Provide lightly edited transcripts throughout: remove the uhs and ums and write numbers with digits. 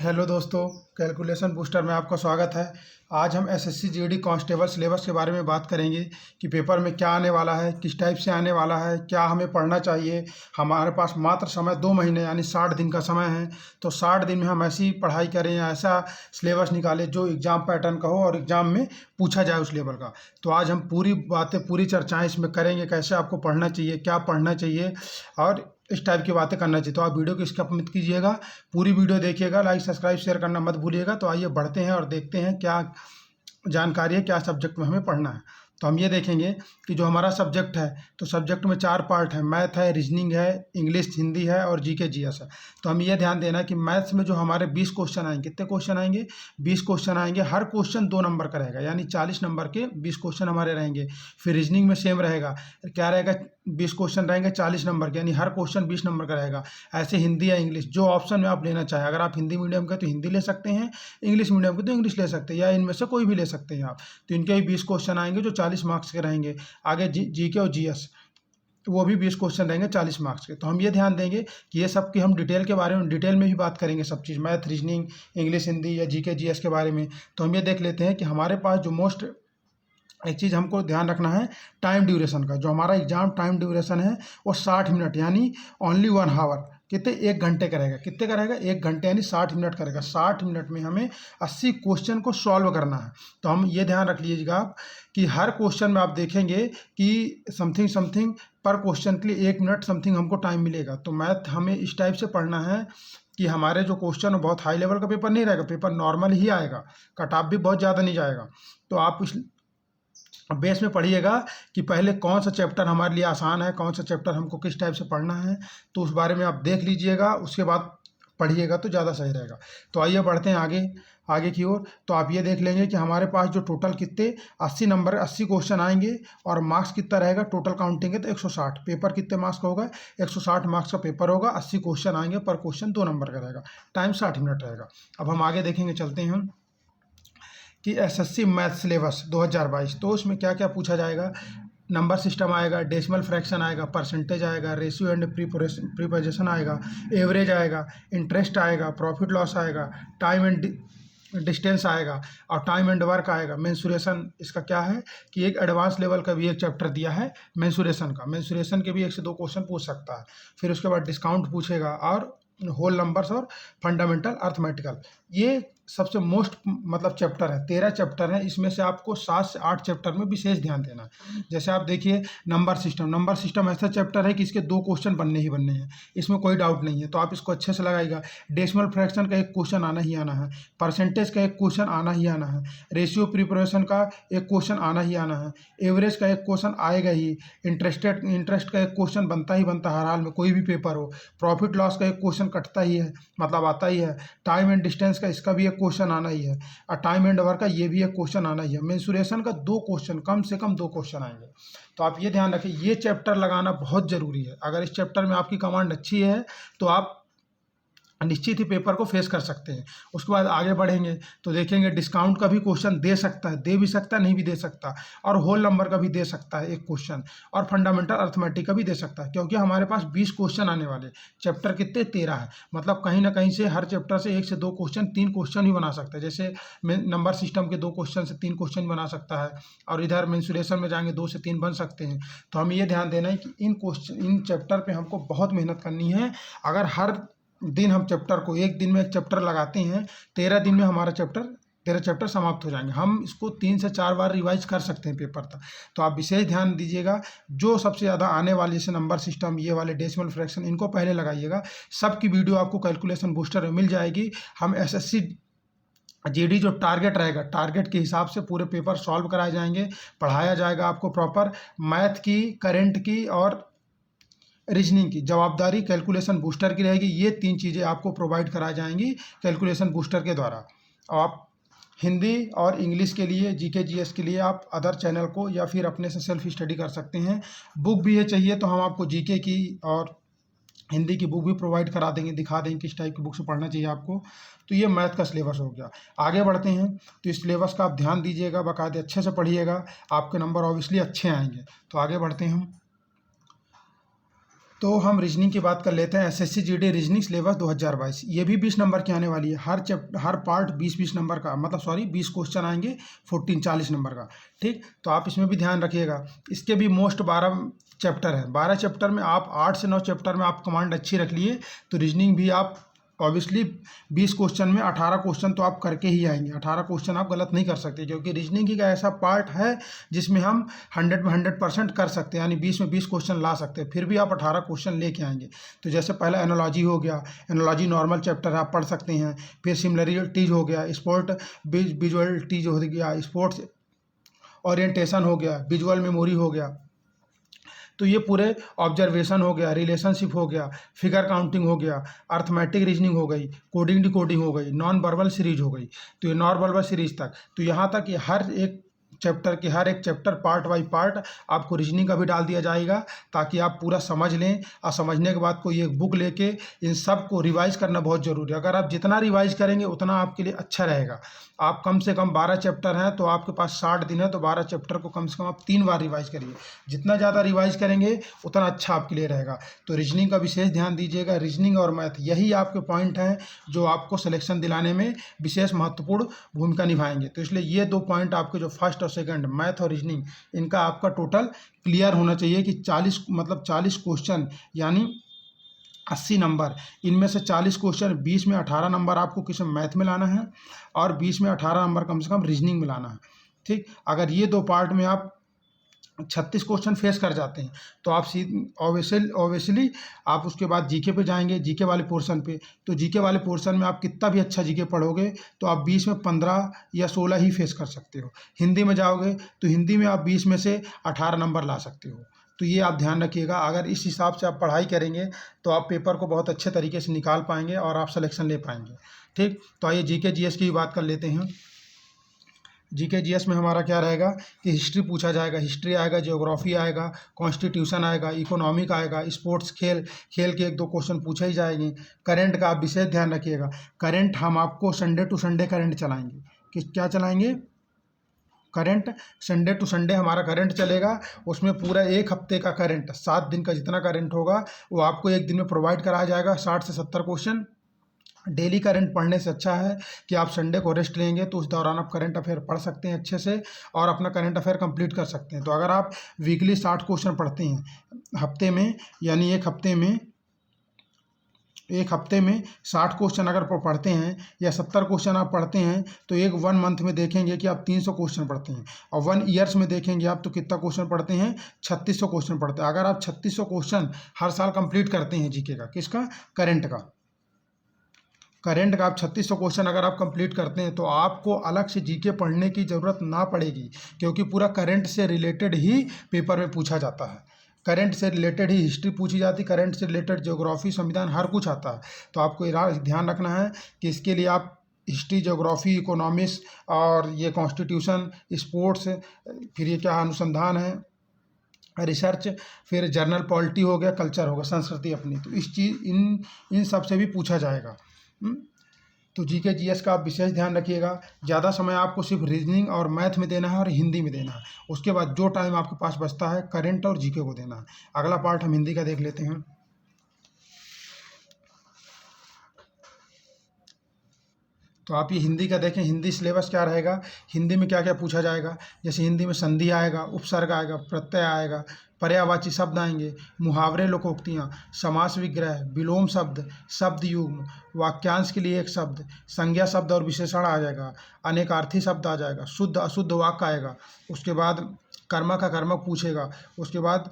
Hello दोस्तों, calculation booster में आपका स्वागत है। आज हम एसएससी जीडी कांस्टेबल सिलेबस के बारे में बात करेंगे कि पेपर में क्या आने वाला है, किस टाइप से आने वाला है, क्या हमें पढ़ना चाहिए। हमारे पास मात्र समय 2 महीने यानी 60 दिन का समय है। तो 60 दिन में हम ऐसी पढ़ाई करें या ऐसा सिलेबस निकालें जो एग्ज़ाम पैटर्न का हो और एग्ज़ाम में पूछा जाए उस लेवल का। तो आज हम पूरी बातें, पूरी चर्चाएँ इसमें करेंगे, कैसे आपको पढ़ना चाहिए, क्या पढ़ना चाहिए और इस टाइप की बातें करना चाहिए। तो आप वीडियो को स्किप मत कीजिएगा, पूरी वीडियो देखिएगा, लाइक सब्सक्राइब शेयर करना मत भूलिएगा। तो आइए बढ़ते हैं और देखते हैं क्या जानकारी है, क्या सब्जेक्ट में हमें पढ़ना है। तो हम ये देखेंगे कि जो हमारा सब्जेक्ट है, तो सब्जेक्ट में 4 पार्ट है, मैथ है, रीजनिंग है, इंग्लिश हिंदी है और जीके जीएस है। तो हम ये ध्यान देना कि मैथ्स में जो हमारे 20 क्वेश्चन आएंगे, कितने क्वेश्चन आएंगे, 20 क्वेश्चन आएंगे। हर क्वेश्चन 2 नंबर का रहेगा, यानी 40 नंबर के 20 क्वेश्चन हमारे रहेंगे। फिर रीजनिंग में सेम रहेगा, क्या रहेगा, 20 क्वेश्चन रहेंगे 40 नंबर के, यानी हर क्वेश्चन 20 नंबर का रहेगा। ऐसे हिंदी या इंग्लिश, जो ऑप्शन में आप लेना चाहें, अगर आप हिंदी मीडियम के तो हिंदी ले सकते हैं, इंग्लिश मीडियम के तो इंग्लिश ले सकते हैं, या इनमें से कोई भी ले सकते हैं आप। तो इनके भी 20 क्वेश्चन आएंगे जो 40 मार्क्स के रहेंगे। आगे जीके और जीएस, तो वो भी 20 क्वेश्चन रहेंगे 40 मार्क्स के। तो हम ये ध्यान देंगे कि ये सब की हम डिटेल के बारे में, डिटेल में भी बात करेंगे, सब चीज़, मैथ, रीजनिंग, इंग्लिश, हिंदी या जीके जीएस के बारे में। तो हम ये देख लेते हैं कि हमारे पास जो एक चीज़ हमको ध्यान रखना है, टाइम ड्यूरेशन का। जो हमारा एग्जाम टाइम ड्यूरेशन है वो 60 मिनट यानी ओनली 1 हावर, कितने, 1 घंटे का रहेगा। कितने का रहेगा, 1 घंटे यानी 60 मिनट का रहेगा। 60 मिनट में हमें 80 क्वेश्चन को सॉल्व करना है। तो हम ये ध्यान रख लीजिएगा आप कि हर क्वेश्चन में आप देखेंगे कि समथिंग पर क्वेश्चन के लिए 1 मिनट समथिंग हमको टाइम मिलेगा। तो मैथ हमें इस टाइप से पढ़ना है कि हमारे जो क्वेश्चन बहुत हाई लेवल का पेपर नहीं रहेगा, पेपर नॉर्मल ही आएगा, कट ऑफ भी बहुत ज़्यादा नहीं जाएगा। तो आप इस बेस में पढ़िएगा कि पहले कौन सा चैप्टर हमारे लिए आसान है, कौन सा चैप्टर हमको किस टाइप से पढ़ना है। तो उस बारे में आप देख लीजिएगा, उसके बाद पढ़िएगा तो ज़्यादा सही रहेगा। तो आइए बढ़ते हैं आगे की ओर। तो आप ये देख लेंगे कि हमारे पास जो टोटल कितने 80 नंबर 80 क्वेश्चन आएंगे और मार्क्स कितना रहेगा, टोटल काउंटिंग है तो 160। पेपर कितने मार्क्स का होगा, 160 मार्क्स का पेपर होगा। 80 क्वेश्चन आएंगे, पर क्वेश्चन 2 नंबर का रहेगा, टाइम 60 मिनट रहेगा। अब हम आगे देखेंगे, चलते हैं हम कि एसएससी मैथ सिलेबस 2022। तो उसमें क्या क्या पूछा जाएगा, नंबर सिस्टम आएगा, डेसिमल फ्रैक्शन आएगा, परसेंटेज आएगा, रेशियो एंड प्रीपोजिशन आएगा, एवरेज आएगा, इंटरेस्ट आएगा, प्रॉफिट लॉस आएगा, टाइम एंड डिस्टेंस आएगा और टाइम एंड वर्क आएगा। मेंसुरेशन, इसका क्या है कि एक एडवांस लेवल का भी एक चैप्टर दिया है मेंसुरेशन का। मेंसुरेशन के भी 1 से 2 क्वेश्चन पूछ सकता है। फिर उसके बाद डिस्काउंट पूछेगा और होल नंबर्स और फंडामेंटल अर्थमेटिकल। ये सबसे मोस्ट मतलब चैप्टर है, 13 चैप्टर है। इसमें से आपको 7 से 8 चैप्टर में विशेष ध्यान देना है। जैसे आप देखिए नंबर सिस्टम ऐसा चैप्टर है कि इसके 2 क्वेश्चन बनने ही बनने हैं, इसमें कोई डाउट नहीं है। तो आप इसको अच्छे से लगाइएगा। डेसिमल फ्रैक्शन का 1 क्वेश्चन आना ही आना है, परसेंटेज का 1 क्वेश्चन आना ही आना है, रेशियो प्रिपरेशन का 1 क्वेश्चन आना ही आना है, एवरेज का 1 क्वेश्चन आएगा ही, इंटरेस्ट का 1 क्वेश्चन बनता ही बनता है हर हाल में, कोई भी पेपर हो। प्रॉफिट लॉस का 1 क्वेश्चन कटता ही है, मतलब आता ही है। टाइम एंड डिस्टेंस का इसका भी 1 क्वेश्चन आना ही है और टाइम एंड वर्क का ये भी 1 क्वेश्चन आना ही है। मेंसुरेशन का 2 क्वेश्चन, कम से कम 2 क्वेश्चन आएंगे। तो आप ये ध्यान रखिए, ये चैप्टर लगाना बहुत जरूरी है। अगर इस चैप्टर में आपकी कमांड अच्छी है तो आप निश्चित ही पेपर को फेस कर सकते हैं। उसके बाद आगे बढ़ेंगे तो देखेंगे डिस्काउंट का भी क्वेश्चन दे सकता है, दे भी सकता है, नहीं भी दे सकता, और होल नंबर का भी दे सकता है 1 क्वेश्चन, और फंडामेंटल अर्थमेटिक का भी दे सकता है। क्योंकि हमारे पास 20 क्वेश्चन आने वाले, चैप्टर कितने 13 है, मतलब कहीं ना कहीं से हर चैप्टर से 1 से 2 क्वेश्चन, 3 क्वेश्चन ही बना सकते हैं। जैसे नंबर सिस्टम के 2 क्वेश्चन से 3 क्वेश्चन बना सकता है, और इधर मेंसुरेशन में जाएंगे 2 से 3 बन सकते हैं। तो हमें ये ध्यान देना है कि इन चैप्टर पर हमको बहुत मेहनत करनी है। अगर हर दिन हम चैप्टर को, एक दिन में 1 चैप्टर लगाते हैं, 13 दिन में हमारा 13 चैप्टर समाप्त हो जाएंगे। हम इसको 3 से 4 बार रिवाइज कर सकते हैं पेपर तक। तो आप विशेष ध्यान दीजिएगा। जो सबसे ज़्यादा आने वाले, जैसे नंबर सिस्टम, ये वाले डेसिमल फ्रैक्शन, इनको पहले लगाइएगा। सबकी वीडियो आपको कैलकुलेशन बूस्टर में मिल जाएगी। हम एसएससी जीडी जो टारगेट रहेगा, टारगेट के हिसाब से पूरे पेपर सॉल्व कराए जाएंगे, पढ़ाया जाएगा आपको प्रॉपर। मैथ की, करेंट की और रीजनिंग की जवाबदारी कैलकुलेशन बूस्टर की रहेगी। ये 3 चीज़ें आपको प्रोवाइड कराई जाएंगी कैलकुलेशन बूस्टर के द्वारा। आप हिंदी और इंग्लिश के लिए, जीके जीएस के लिए आप अदर चैनल को या फिर अपने से सेल्फ स्टडी कर सकते हैं। बुक भी ये चाहिए तो हम आपको जीके की और हिंदी की बुक भी प्रोवाइड करा देंगे, दिखा देंगे किस टाइप की बुक से पढ़ना चाहिए आपको। तो ये मैथ का सिलेबस हो गया। आगे बढ़ते हैं तो इस सिलेबस का आप ध्यान दीजिएगा, बाकायदे अच्छे से पढ़िएगा, आपके नंबर ऑब्वियसली अच्छे आएंगे। तो आगे बढ़ते हैं हम। तो हम रीजनिंग की बात कर लेते हैं। एसएससी जीडी रीजनिंग सिलेबस 2022 ये भी 20 नंबर की आने वाली है। हर पार्ट 20-20 नंबर का, मतलब सॉरी 20 क्वेश्चन आएंगे, 40 नंबर का। ठीक, तो आप इसमें भी ध्यान रखिएगा। इसके भी मोस्ट 12 चैप्टर है। 12 चैप्टर में आप 8 से 9 चैप्टर में आप कमांड अच्छी रख लिए तो रीजनिंग भी आप ऑब्वियसली 20 क्वेश्चन में 18 क्वेश्चन तो आप करके ही आएंगे। 18 क्वेश्चन आप गलत नहीं कर सकते, क्योंकि रीजनिंग ही का ऐसा पार्ट है जिसमें हम 100 में 100% कर सकते हैं, यानी 20 में 20 क्वेश्चन ला सकते हैं, फिर भी आप 18 क्वेश्चन लेके आएंगे। तो जैसे पहला एनोलॉजी हो गया, एनोलॉजी नॉर्मल चैप्टर आप पढ़ सकते हैं। फिर सिमिलरिटीज हो गया, स्पोर्ट विजुअलिटीज हो गया, स्पोर्ट्स ओरिएंटेशन हो गया, विजुअल मेमोरी हो गया। तो ये पूरे ऑब्जर्वेशन हो गया, रिलेशनशिप हो गया, फिगर काउंटिंग हो गया, अर्थमेटिक रीजनिंग हो गई, कोडिंग डिकोडिंग हो गई, नॉन वर्बल सीरीज हो गई। तो ये नॉन वर्बल सीरीज तक, तो यहाँ तक ये हर एक चैप्टर पार्ट बाई पार्ट आपको रीजनिंग का भी डाल दिया जाएगा, ताकि आप पूरा समझ लें। और समझने के बाद कोई एक बुक लेके इन सब को रिवाइज करना बहुत ज़रूरी है। अगर आप जितना रिवाइज करेंगे उतना आपके लिए अच्छा रहेगा। आप कम से कम 12 चैप्टर हैं तो आपके पास 60 दिन है, तो 12 चैप्टर को कम से कम आप 3 बार रिवाइज करिए। जितना ज़्यादा रिवाइज करेंगे उतना अच्छा आपके लिए रहेगा। तो रीजनिंग का विशेष ध्यान दीजिएगा। रीजनिंग और मैथ यही आपके पॉइंट हैं जो आपको सिलेक्शन दिलाने में विशेष महत्वपूर्ण भूमिका निभाएंगे। तो इसलिए ये 2 पॉइंट आपके जो फर्स्ट और सेकंड, मैथ और रीजनिंग, इनका आपका टोटल क्लियर होना चाहिए कि 40 क्वेश्चन यानी 80 नंबर। इनमें से 40 क्वेश्चन 20 में 18 नंबर आपको किस मैथ में लाना है और 20 में 18 नंबर कम से कम रीजनिंग में लाना है। ठीक, अगर ये 2 पार्ट में आप 36 क्वेश्चन फेस कर जाते हैं तो आप ऑब्वियसली आप उसके बाद जीके पे जाएंगे, जीके वाले पोर्शन पे। तो जीके वाले पोर्शन में आप कितना भी अच्छा जीके पढ़ोगे तो आप 20 में 15 या 16 ही फेस कर सकते हो। हिंदी में जाओगे तो हिंदी में आप 20 में से 18 नंबर ला सकते हो। तो ये आप ध्यान रखिएगा। अगर इस हिसाब से आप पढ़ाई करेंगे तो आप पेपर को बहुत अच्छे तरीके से निकाल पाएंगे और आप सिलेक्शन ले पाएंगे। ठीक, तो आइए जीके जीएस की बात कर लेते हैं। जीके जीएस में हमारा क्या रहेगा कि हिस्ट्री पूछा जाएगा, हिस्ट्री आएगा, ज्योग्राफी आएगा, कॉन्स्टिट्यूशन आएगा, इकोनॉमिक आएगा, स्पोर्ट्स खेल के 1-2 क्वेश्चन पूछे ही जाएंगे। करंट का आप विशेष ध्यान रखिएगा। करंट हम आपको संडे टू संडे करंट चलाएंगे। क्या चलाएंगे? करंट। संडे टू संडे हमारा करंट चलेगा। उसमें पूरा 1 हफ्ते का करंट, 7 दिन का जितना करंट होगा वो आपको 1 दिन में प्रोवाइड कराया जाएगा। 60 से 70 क्वेश्चन। डेली करंट पढ़ने से अच्छा है कि आप संडे को रेस्ट लेंगे तो उस दौरान आप करंट अफेयर पढ़ सकते हैं अच्छे से और अपना करंट अफेयर कंप्लीट कर सकते हैं। तो अगर आप वीकली 60 क्वेश्चन पढ़ते हैं हफ्ते में, यानी एक हफ्ते में 60 क्वेश्चन अगर पढ़ते हैं या 70 क्वेश्चन आप पढ़ते हैं तो 1 मंथ में देखेंगे कि आप 300 क्वेश्चन पढ़ते हैं, और 1 ईयर्स में देखेंगे आप तो कितना क्वेश्चन पढ़ते हैं, 3600 क्वेश्चन पढ़ते हैं। अगर आप 3600 क्वेश्चन हर साल कंप्लीट करते हैं जीके का, किसका? करंट का आप 3600 क्वेश्चन अगर आप कंप्लीट करते हैं तो आपको अलग से जीके पढ़ने की ज़रूरत ना पड़ेगी, क्योंकि पूरा करंट से रिलेटेड ही पेपर में पूछा जाता है। करंट से रिलेटेड ही हिस्ट्री पूछी जाती है, करंट से रिलेटेड ज्योग्राफी, संविधान, हर कुछ आता है। तो आपको ध्यान रखना है कि इसके लिए आप हिस्ट्री, ज्योग्राफी, इकोनॉमिक्स और ये कॉन्स्टिट्यूशन, स्पोर्ट्स, फिर ये क्या अनुसंधान है, रिसर्च, फिर जर्नल पॉलिटी हो गया, कल्चर होगा, संस्कृति अपनी, तो इन सब से भी पूछा जाएगा। तो जीके जीएस का आप विशेष ध्यान रखिएगा। ज़्यादा समय आपको सिर्फ रीजनिंग और मैथ में देना है और हिंदी में देना है। उसके बाद जो टाइम आपके पास बचता है करंट और जीके को देना है। अगला पार्ट हम हिंदी का देख लेते हैं। तो आप ये हिंदी का देखें, हिंदी सिलेबस क्या रहेगा, हिंदी में क्या क्या पूछा जाएगा। जैसे हिंदी में संधि आएगा, उपसर्ग आएगा, प्रत्यय आएगा, पर्यायवाची शब्द आएंगे, मुहावरे, लोकोक्तियाँ, समास विग्रह, विलोम शब्द, शब्द युग्म, वाक्यांश के लिए एक शब्द, संज्ञा शब्द और विशेषण आ जाएगा, अनेकार्थी शब्द आ जाएगा, शुद्ध अशुद्ध वाक्य आएगा। उसके बाद कर्मक का कर्मक पूछेगा। उसके बाद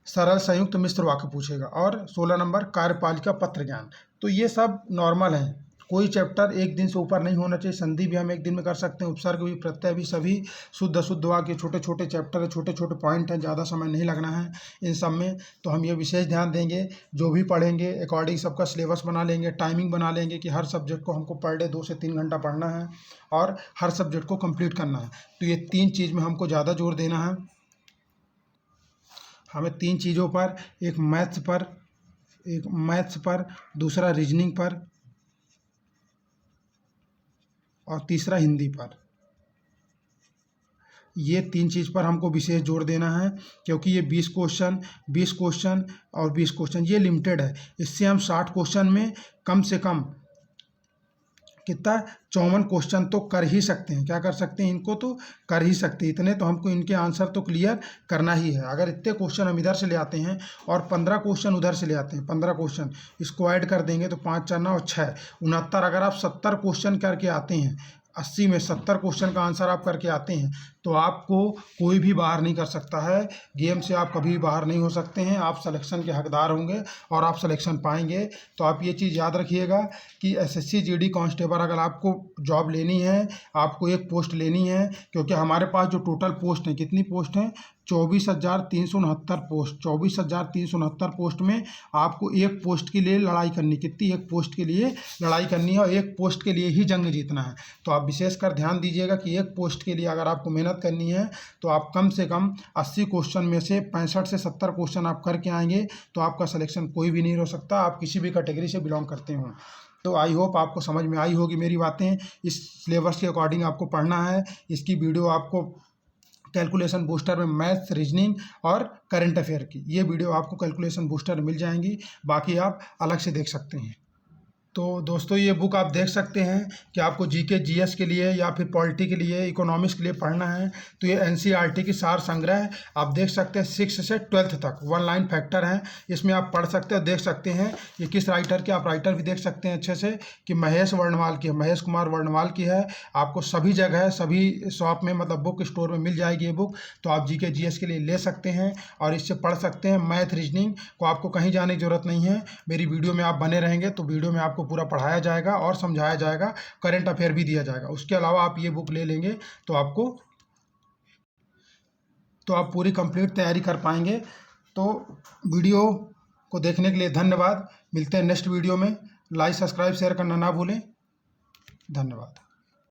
सरल संयुक्त मिश्र वाक्य पूछेगा। और 16 नंबर कार्यपालिका पत्र ज्ञान। तो ये सब नॉर्मल हैं, कोई चैप्टर एक दिन से ऊपर नहीं होना चाहिए। संधि भी हम एक दिन में कर सकते हैं, उपसर्ग भी, प्रत्यय भी, सभी शुद्ध अशुद्ध वाक्य, छोटे छोटे चैप्टर है, छोटे छोटे पॉइंट हैं, ज़्यादा समय नहीं लगना है इन सब में। तो हम ये विशेष ध्यान देंगे, जो भी पढ़ेंगे अकॉर्डिंग सबका सिलेबस बना लेंगे, टाइमिंग बना लेंगे कि हर सब्जेक्ट को हमको पर डे 2 से 3 घंटा पढ़ना है और हर सब्जेक्ट को कंप्लीट करना है। तो ये 3 चीज़ में हमको ज़्यादा जोर देना है। हमें 3 चीज़ों पर, एक मैथ्स पर, दूसरा रीजनिंग पर और तीसरा हिंदी पर। ये 3 चीज़ पर हमको विशेष जोर देना है, क्योंकि ये 20 क्वेश्चन और 20 क्वेश्चन ये लिमिटेड है। इससे हम 60 क्वेश्चन में कम से कम कितना 54 क्वेश्चन तो कर ही सकते हैं। क्या कर सकते हैं? इनको तो कर ही सकते हैं। इतने तो हमको इनके आंसर तो क्लियर करना ही है। अगर इतने क्वेश्चन हम इधर से ले आते हैं और 15 क्वेश्चन उधर से ले आते हैं, 15 क्वेश्चन इसको ऐड कर देंगे तो 5 4 9 6 69। अगर आप 70 क्वेश्चन करके आते हैं, 80 में 70 क्वेश्चन का आंसर आप करके आते हैं, तो आपको कोई भी बाहर नहीं कर सकता है। गेम से आप कभी भी बाहर नहीं हो सकते हैं। आप सिलेक्शन के हकदार होंगे और आप सिलेक्शन पाएंगे। तो आप ये चीज़ याद रखिएगा कि एसएससी जीडी कांस्टेबल अगर आपको जॉब लेनी है, आपको एक पोस्ट लेनी है, क्योंकि हमारे पास जो टोटल पोस्ट हैं, कितनी पोस्ट हैं? 24,369 पोस्ट। 24,369 पोस्ट में आपको एक पोस्ट के लिए लड़ाई करनी। कितनी? एक पोस्ट के लिए लड़ाई करनी है और एक पोस्ट के लिए ही जंग जीतना है। तो आप विशेषकर ध्यान दीजिएगा कि एक पोस्ट के लिए अगर आपको मेहनत करनी है तो आप कम से कम 80 क्वेश्चन में से 65 से 70 क्वेश्चन आप करके आएंगे तो आपका सिलेक्शन कोई भी नहीं हो सकता, आप किसी भी कैटेगरी से बिलोंग करते हो। तो आई होप आपको समझ में आई होगी मेरी बातें। इस सिलेबस के अकॉर्डिंग आपको पढ़ना है। इसकी वीडियो आपको कैलकुलेशन बूस्टर में मैथ्स, रीजनिंग और करंट अफेयर की ये वीडियो आपको कैलकुलेशन बूस्टर में मिल जाएंगी। बाकी आप अलग से देख सकते हैं। तो दोस्तों ये बुक आप देख सकते हैं कि आपको जीके जीएस के लिए या फिर पॉलिटी के लिए, इकोनॉमिक्स के लिए पढ़ना है तो ये एनसीईआरटी की सार संग्रह आप देख सकते हैं 6 से 12th तक 1 लाइन फैक्टर हैं। इसमें आप पढ़ सकते हो, देख सकते हैं ये किस राइटर के, आप राइटर भी देख सकते हैं अच्छे से कि महेश वर्णवाल की है, महेश कुमार वर्णवाल की है। आपको सभी जगह, सभी शॉप में, मतलब बुक स्टोर में मिल जाएगी ये बुक। तो आप जीके जीएस के लिए ले सकते हैं और इससे पढ़ सकते हैं। मैथ, रीजनिंग को आपको कहीं जाने की जरूरत नहीं है। मेरी वीडियो में आप बने रहेंगे तो वीडियो में आपको पूरा पढ़ाया जाएगा और समझाया जाएगा, करंट अफेयर भी दिया जाएगा। उसके अलावा आप ये बुक ले लेंगे तो आप पूरी कंप्लीट तैयारी कर पाएंगे। तो वीडियो को देखने के लिए धन्यवाद। मिलते हैं नेक्स्ट वीडियो में। लाइक, सब्सक्राइब, शेयर करना ना भूलें। धन्यवाद।